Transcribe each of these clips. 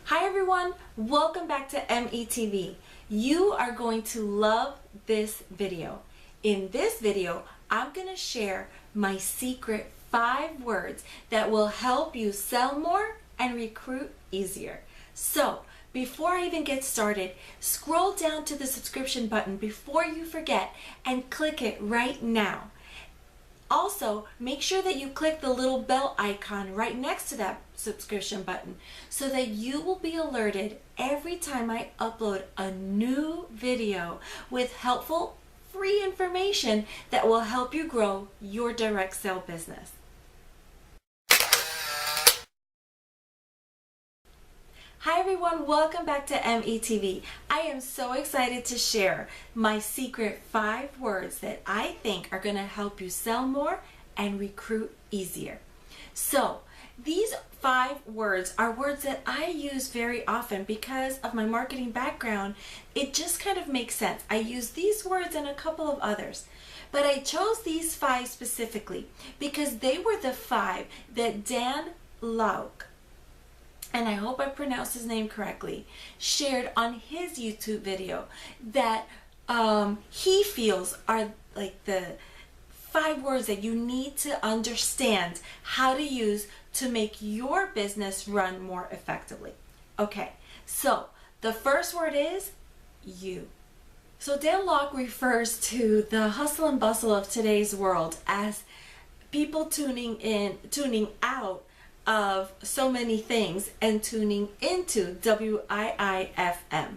Hi everyone, welcome back to METV. You are going to love this video. In this video, I'm going to share my secret 5 words that will help you sell more and recruit easier. So, before I even get started, scroll down to the subscription button before you forget and click it right now. Also, make sure that you click the little bell icon right next to that subscription button so that you will be alerted every time I upload a new video with helpful, free information that will help you grow your direct sale business. Hi everyone, welcome back to METV. I am so excited to share my secret 5 words that I think are going to help you sell more and recruit easier. So these 5 words are words that I use very often because of my marketing background. It just kind of makes sense. I use these words and a couple of others. But I chose these 5 specifically because they were the 5 that Dan Lauk, and I hope I pronounced his name correctly, shared on his YouTube video that he feels are like the 5 words that you need to understand how to use to make your business run more effectively. Okay, so the first word is you. So Dan Lauk refers to the hustle and bustle of today's world as people tuning out of so many things and tuning into WIIFM.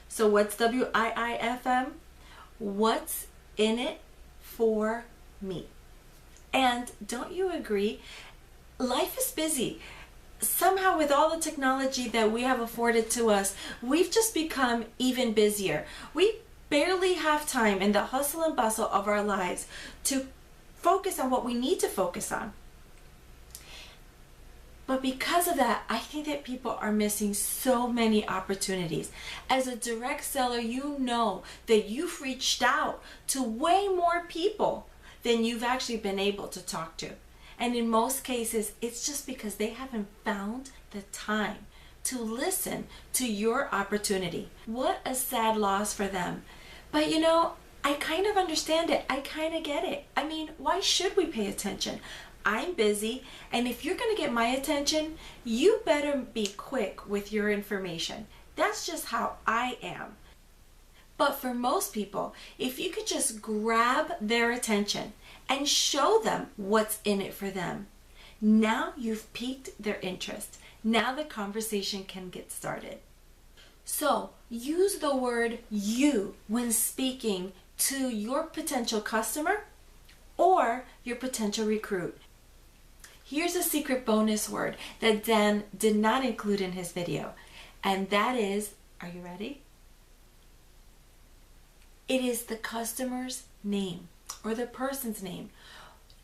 So what's WIIFM? What's in it for me? And don't you agree? Life is busy. Somehow with all the technology that we have afforded to us, we've just become even busier. We barely have time in the hustle and bustle of our lives to focus on what we need to focus on. But because of that, I think that people are missing so many opportunities. As a direct seller, you know that you've reached out to way more people than you've actually been able to talk to. And in most cases, it's just because they haven't found the time to listen to your opportunity. What a sad loss for them. But you know, I kind of understand it. I kind of get it. I mean, why should we pay attention? I'm busy, and if you're going to get my attention, you better be quick with your information. That's just how I am. But for most people, if you could just grab their attention and show them what's in it for them, now you've piqued their interest. Now the conversation can get started. So use the word you when speaking to your potential customer or your potential recruit. Here's a secret bonus word that Dan did not include in his video, and that is, are you ready? It is the customer's name or the person's name.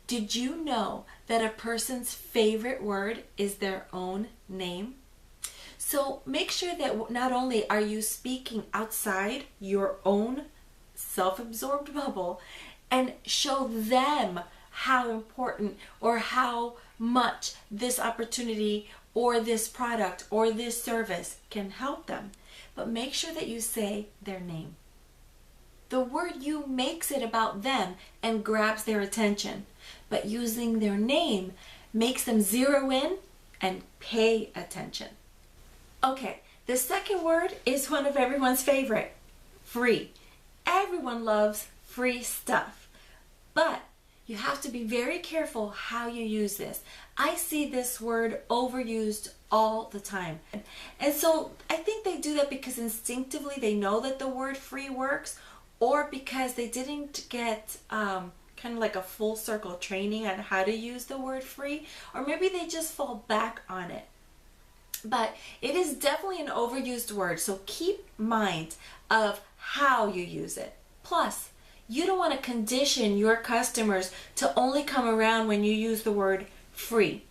Did you know that a person's favorite word is their own name? So make sure that not only are you speaking outside your own self-absorbed bubble and show them how important or how much this opportunity or this product or this service can help them, but make sure that you say their name. The word you makes it about them and grabs their attention, but using their name makes them zero in and pay attention. Okay, the second word is one of everyone's favorite, free. Everyone loves free stuff, but you have to be very careful how you use this. I see this word overused all the time. And so I think they do that because instinctively they know that the word free works, or because they didn't get kind of like a full circle training on how to use the word free, or maybe they just fall back on it. But it is definitely an overused word, so keep mind of how you use it. Plus, you don't want to condition your customers to only come around when you use the word free.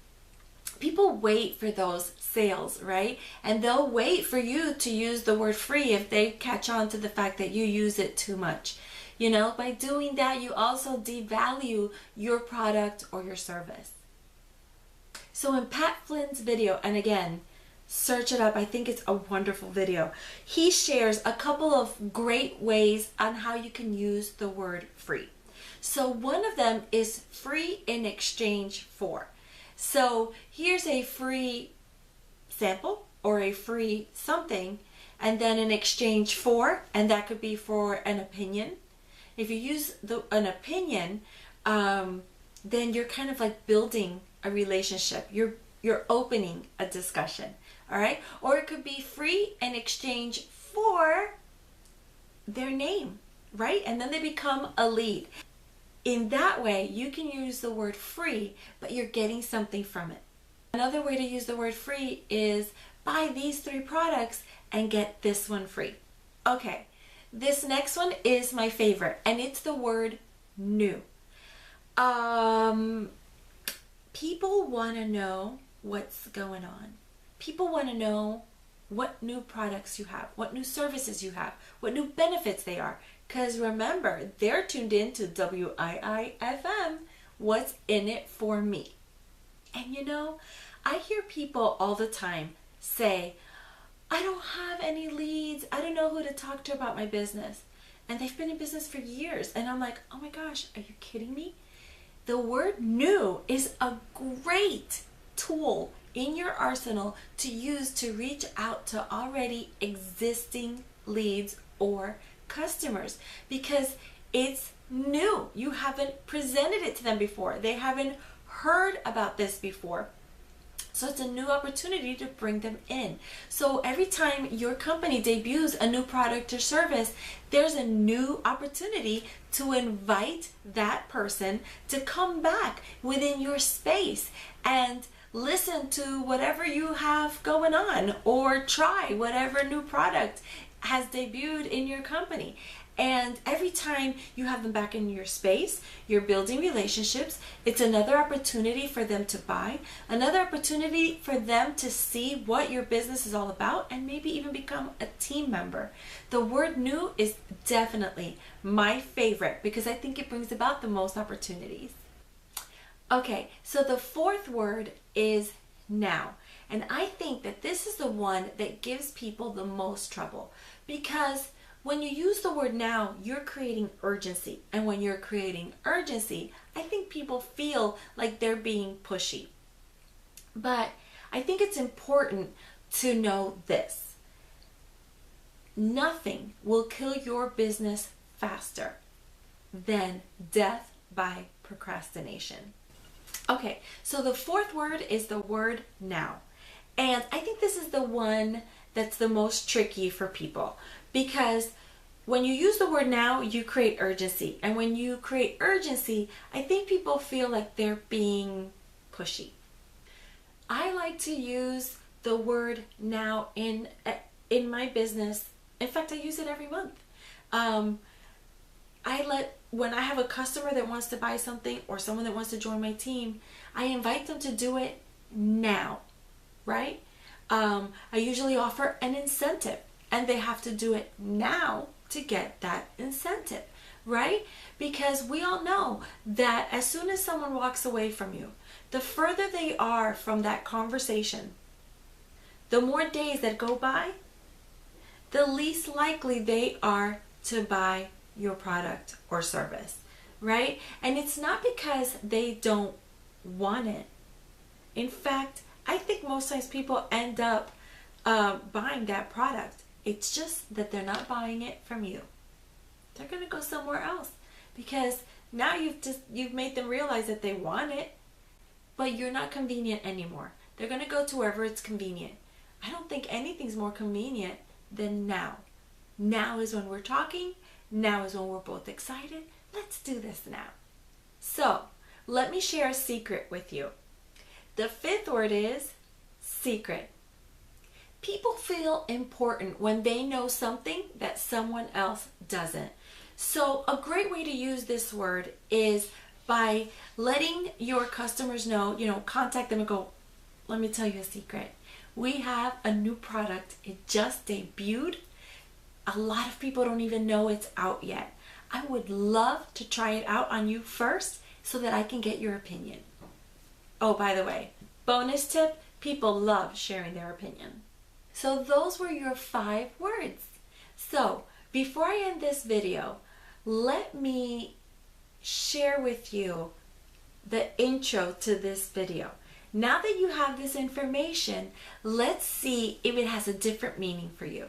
People wait for those sales, right? And they'll wait for you to use the word free if they catch on to the fact that you use it too much. You know, by doing that, you also devalue your product or your service. So in Pat Flynn's video, and again, Search it up. I think it's a wonderful video. He shares a couple of great ways on how you can use the word free. So one of them is free in exchange for. So here's a free sample or a free something, and then in exchange for, and that could be for an opinion. If you use an opinion, then you're kind of like building a relationship. You're opening a discussion. All right, or it could be free in exchange for their name, right? And then they become a lead. In that way, you can use the word free, but you're getting something from it. Another way to use the word free is buy these 3 products and get this one free. Okay, this next one is my favorite, and it's the word new. People want to know what's going on. People want to know what new products you have, what new services you have, what new benefits they are. Because remember, they're tuned in to WIIFM, what's in it for me. And you know, I hear people all the time say, I don't have any leads. I don't know who to talk to about my business. And they've been in business for years. And I'm like, oh my gosh, are you kidding me? The word new is a great tool in your arsenal to use to reach out to already existing leads or customers, because it's new. You haven't presented it to them before. They haven't heard about this before. So it's a new opportunity to bring them in. So every time your company debuts a new product or service, there's a new opportunity to invite that person to come back within your space and listen to whatever you have going on, or try whatever new product has debuted in your company. And every time you have them back in your space, you're building relationships. It's another opportunity for them to buy, another opportunity for them to see what your business is all about, and maybe even become a team member. The word new is definitely my favorite because I think it brings about the most opportunities. Okay, so the 4th word is now. And I think that this is the one that gives people the most trouble, because when you use the word now, you're creating urgency. And when you're creating urgency, I think people feel like they're being pushy. But I think it's important to know this. Nothing will kill your business faster than death by procrastination. Okay, so the 4th word is the word now. And I think this is the one that's the most tricky for people, because when you use the word now, you create urgency. And when you create urgency, I think people feel like they're being pushy. I like to use the word now in my business. In fact, I use it every month. When I have a customer that wants to buy something or someone that wants to join my team, I invite them to do it now, right? I usually offer an incentive, and they have to do it now to get that incentive, right? Because we all know that as soon as someone walks away from you, the further they are from that conversation, the more days that go by, the least likely they are to buy your product or service, right? And it's not because they don't want it. In fact, I think most times people end up buying that product. It's just that they're not buying it from you. They're going to go somewhere else, because now you've made them realize that they want it, but you're not convenient anymore. They're going to go to wherever it's convenient. I don't think anything's more convenient than now. Now is when we're talking. Now is when we're both excited. Let's do this now. So let me share a secret with you. The 5th word is secret. People feel important when they know something that someone else doesn't. So a great way to use this word is by letting your customers know, contact them and go, let me tell you a secret. We have a new product. It just debuted. A lot of people don't even know it's out yet. I would love to try it out on you first so that I can get your opinion. Oh, by the way, bonus tip, People love sharing their opinion. So those were your 5 words. So before I end this video, let me share with you the intro to this video. Now that you have this information, let's see if it has a different meaning for you.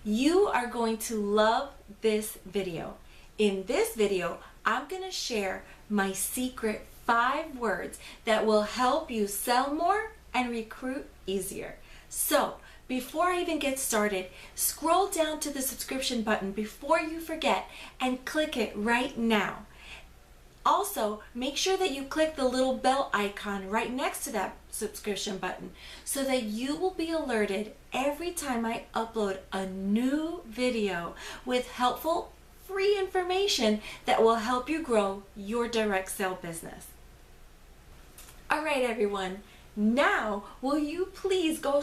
You are going to love this video. In this video, I'm going to share my secret 5 words that will help you sell more and recruit easier. So, before I even get started, scroll down to the subscription button before you forget and click it right now. Also, make sure that you click the little bell icon right next to that subscription button so that you will be alerted every time I upload a new video with helpful free information that will help you grow your direct sale business. All right, everyone. Now, will you please go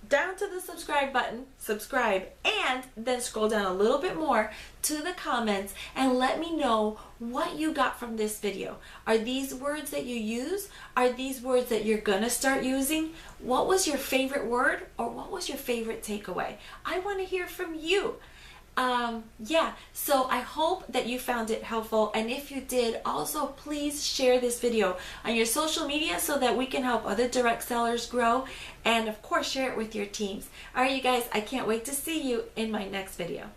down to the subscribe button, subscribe, and then scroll down a little bit more to the comments and let me know what you got from this video. Are these words that you use? Are these words that you're gonna start using? What was your favorite word, or what was your favorite takeaway? I want to hear from you. So I hope that you found it helpful, and if you did, also please share this video on your social media so that we can help other direct sellers grow, and of course share it with your teams. All right, you guys, I can't wait to see you in my next video.